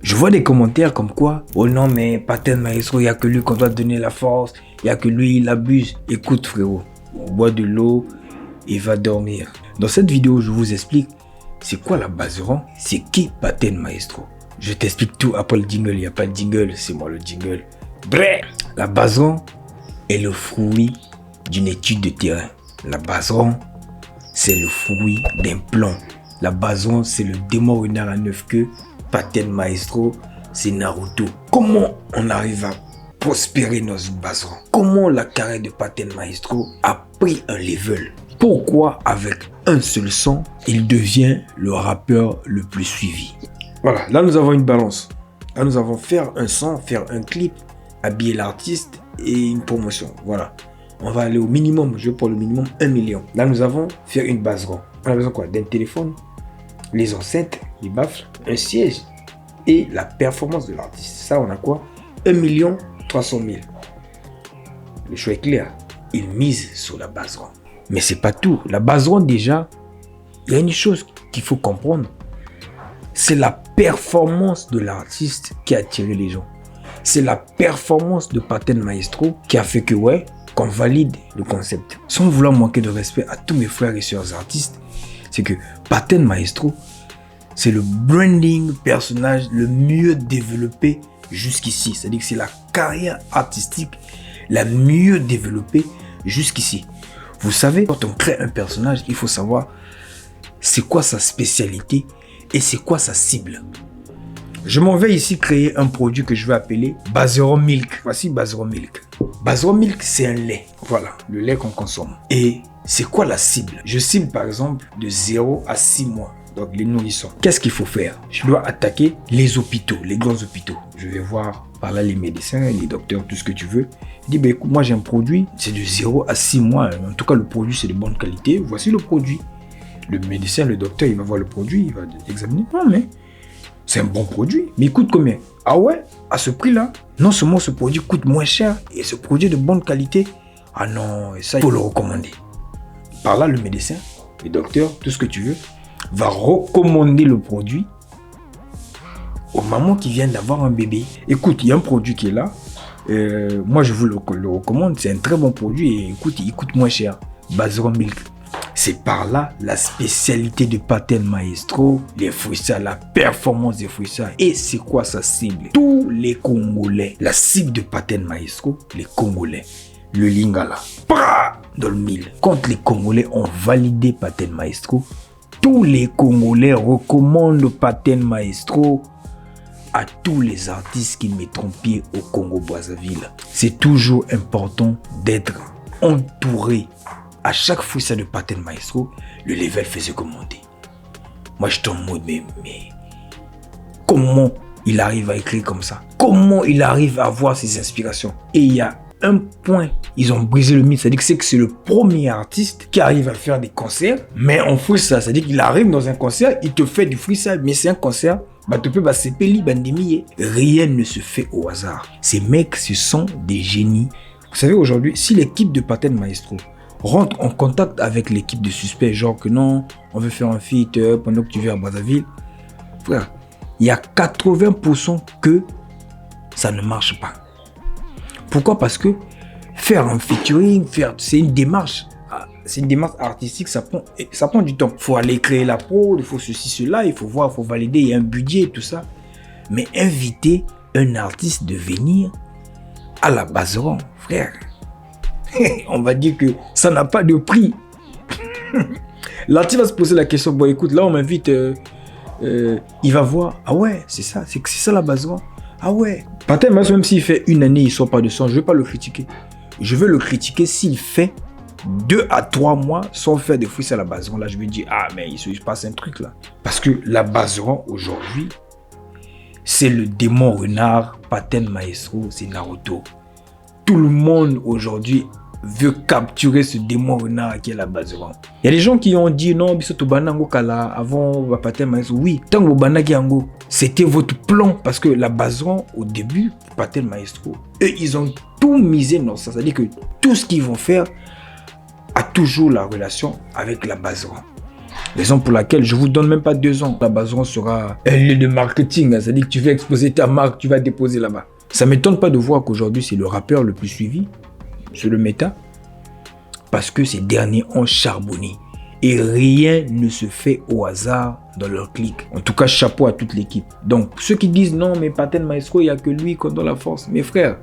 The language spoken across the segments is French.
Je vois des commentaires comme quoi, oh non mais Paten Maestro, il n'y a que lui qu'on doit donner la force, il n'y a que lui, il abuse. Écoute frérot, on boit de l'eau et va dormir. Dans cette vidéo, je vous explique c'est quoi la Bazeran, c'est qui Paten Maestro. Je t'explique tout après le jingle, il n'y a pas de jingle, c'est moi le jingle. Bref, la Bazeran est le fruit d'une étude de terrain. La Bazeran, c'est le fruit d'un plan. La Bazeran, c'est le démon renard à 9 queues. Paten Maestro, c'est Naruto. Comment on arrive à prospérer dans ce Bazeran? Comment la carrière de Paten Maestro a pris un level? Pourquoi avec un seul son, il devient le rappeur le plus suivi? Voilà, là nous avons une balance. Là nous avons faire un son, faire un clip, habiller l'artiste et une promotion. Voilà. On va aller au minimum, je veux pour le minimum 1 million. Là nous avons faire une Bazeran. On a besoin quoi? D'un téléphone, les enceintes, les baffles, un siège et la performance de l'artiste. Ça, on a quoi? 1 300 000. Le choix est clair. Il mise sur la Bazeran. Mais c'est pas tout. La Bazeran, déjà, il y a une chose qu'il faut comprendre. C'est la performance de l'artiste qui a attiré les gens. C'est la performance de Paten Maestro qui a fait que, ouais, qu'on valide le concept. Sans vouloir manquer de respect à tous mes frères et sœurs artistes, c'est que Paten Maestro, c'est le branding personnage le mieux développé jusqu'ici. C'est-à-dire que c'est la carrière artistique la mieux développée jusqu'ici. Vous savez, quand on crée un personnage, il faut savoir c'est quoi sa spécialité et c'est quoi sa cible. Je m'en vais ici créer un produit que je vais appeler Bazeran Milk. Voici Bazeran Milk. Bazeran Milk, c'est un lait. Voilà, le lait qu'on consomme. Et c'est quoi la cible? Je cible par exemple de 0 à 6 mois. Donc les nourrissons. Qu'est-ce qu'il faut faire? Je dois attaquer les hôpitaux, les grands hôpitaux. Je vais voir par là les médecins, les docteurs, tout ce que tu veux. Je dis, ben, écoute, moi j'ai un produit, c'est de 0 à 6 mois. En tout cas, le produit, c'est de bonne qualité. Voici le produit. Le médecin, le docteur, il va voir le produit, il va l'examiner. Non, mais c'est un bon produit. Mais il coûte combien? Ah ouais, à ce prix-là, non seulement ce produit coûte moins cher, et ce produit est de bonne qualité. Ah non, et ça, il faut le recommander. Par là, le médecin, le docteur, tout ce que tu veux, va recommander le produit aux mamans qui viennent d'avoir un bébé. Écoute, il y a un produit qui est là. Moi, je vous le recommande. C'est un très bon produit et écoute, il coûte moins cher. Bazeran Milk. C'est par là la spécialité de Paten Maestro, les fruits, la performance des fruits. Et c'est quoi sa cible? Tous les Congolais. La cible de Paten Maestro, les Congolais. Le Lingala. Dans le mille. Quand les Congolais ont validé Paten Maestro, tous les Congolais recommandent Paten Maestro à tous les artistes qui mettront pied au Congo-Brazzaville. C'est toujours important d'être entouré. À chaque fois ça de Paten Maestro, le level faisait commander. Moi je tombe en mode, mais comment il arrive à écrire comme ça? Comment il arrive à avoir ses inspirations? Et il y a un point, ils ont brisé le mythe, c'est-à-dire que c'est le premier artiste qui arrive à faire des concerts, mais en freestyle, c'est-à-dire qu'il arrive dans un concert, il te fait du freestyle, mais c'est un concert, rien ne se fait au hasard. Ces mecs, ce sont des génies. Vous savez, aujourd'hui, si l'équipe de Paten Maestro rentre en contact avec l'équipe de Suspect, genre que non, on veut faire un feat pendant que tu viens à Brazzaville, frère, il y a 80% que ça ne marche pas. Pourquoi? Parce que faire un featuring, c'est une démarche. C'est une démarche artistique, ça prend du temps. Il faut aller créer la prod, il faut ceci, cela, il faut voir, il faut valider, il y a un budget, tout ça. Mais inviter un artiste de venir à la Bazeran, frère, on va dire que ça n'a pas de prix. L'artiste va se poser la question, bon écoute, là on m'invite, il va voir, ah ouais, c'est ça la Bazeran. Ah ouais, Paten Maestro, même s'il fait une année, il ne sort pas de son, je ne veux pas le critiquer. Je veux le critiquer s'il fait 2 à 3 mois sans faire de fruits à la Bazeran. Là, je vais dire, ah, mais il se passe un truc là. Parce que la Bazeran, aujourd'hui, c'est le démon renard. Paten Maestro, c'est Naruto. Tout le monde aujourd'hui veut capturer ce démon renard qui est la Bazeran. Il y a des gens qui ont dit non, bisoto banango kala avant Paten Maestro. Oui, tant que banaki ango, c'était votre plan parce que la Bazeran au début, Paten Maestro, eux ils ont tout misé dans ça. C'est-à-dire que tout ce qu'ils vont faire a toujours la relation avec la Bazeran. Raison pour laquelle je vous donne même pas 2 ans. La Bazeran sera un lieu de marketing. C'est-à-dire que tu vas exposer ta marque, tu vas déposer là-bas. Ça ne m'étonne pas de voir qu'aujourd'hui, c'est le rappeur le plus suivi sur le méta. Parce que ces derniers ont charbonné. Et rien ne se fait au hasard dans leur clique. En tout cas, chapeau à toute l'équipe. Donc, ceux qui disent non, mais Paten Maestro, il n'y a que lui qui a la force. Mes frères,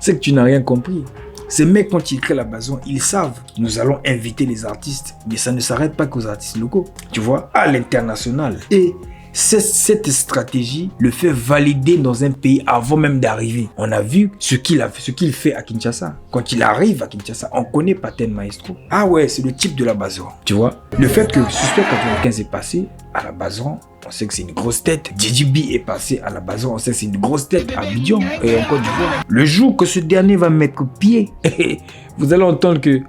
c'est que tu n'as rien compris. Ces mecs, quand ils créent la Bazeran, ils savent. Nous allons inviter les artistes. Mais ça ne s'arrête pas qu'aux artistes locaux. Tu vois, à l'international. Et cette stratégie le fait valider dans un pays avant même d'arriver. On a vu ce qu'il fait à Kinshasa. Quand il arrive à Kinshasa, on connaît Paten Maestro. Ah ouais, c'est le type de la Bazeran. Tu vois, le fait que Suspect 95 est passé à la Bazeran, on sait que c'est une grosse tête. JGB est passé à la Bazeran, on sait que c'est une grosse tête à Abidjan et en Côte d'Ivoire. Le jour que ce dernier va mettre pied, vous allez entendre que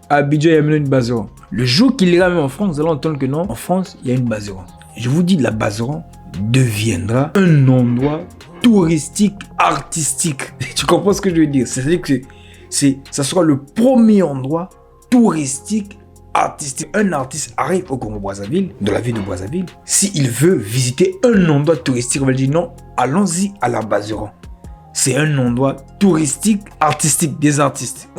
à Abidjan, il y a maintenant une Bazeran. Le jour qu'il ira même en France, vous allez entendre que non, en France, il y a une Bazeran. Je vous dis, la Bazeran deviendra un endroit touristique, artistique. Tu comprends ce que je veux dire? C'est-à-dire que ça sera le premier endroit touristique, artistique. Un artiste arrive au Congo-Brazzaville, de la ville de Brazzaville. S'il veut visiter un endroit touristique, on va dire non, allons-y à la Bazeran. C'est un endroit touristique, artistique, des artistes.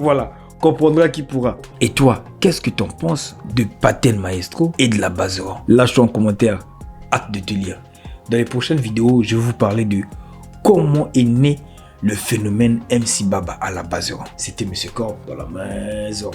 Voilà. Comprendra qui pourra. Et toi, qu'est-ce que tu en penses de Paten Maestro et de la Bazeran? Lâche-toi en commentaire, hâte de te lire. Dans les prochaines vidéos, je vais vous parler de comment est né le phénomène MC Baba à la Bazeran. C'était M. Corp dans la maison.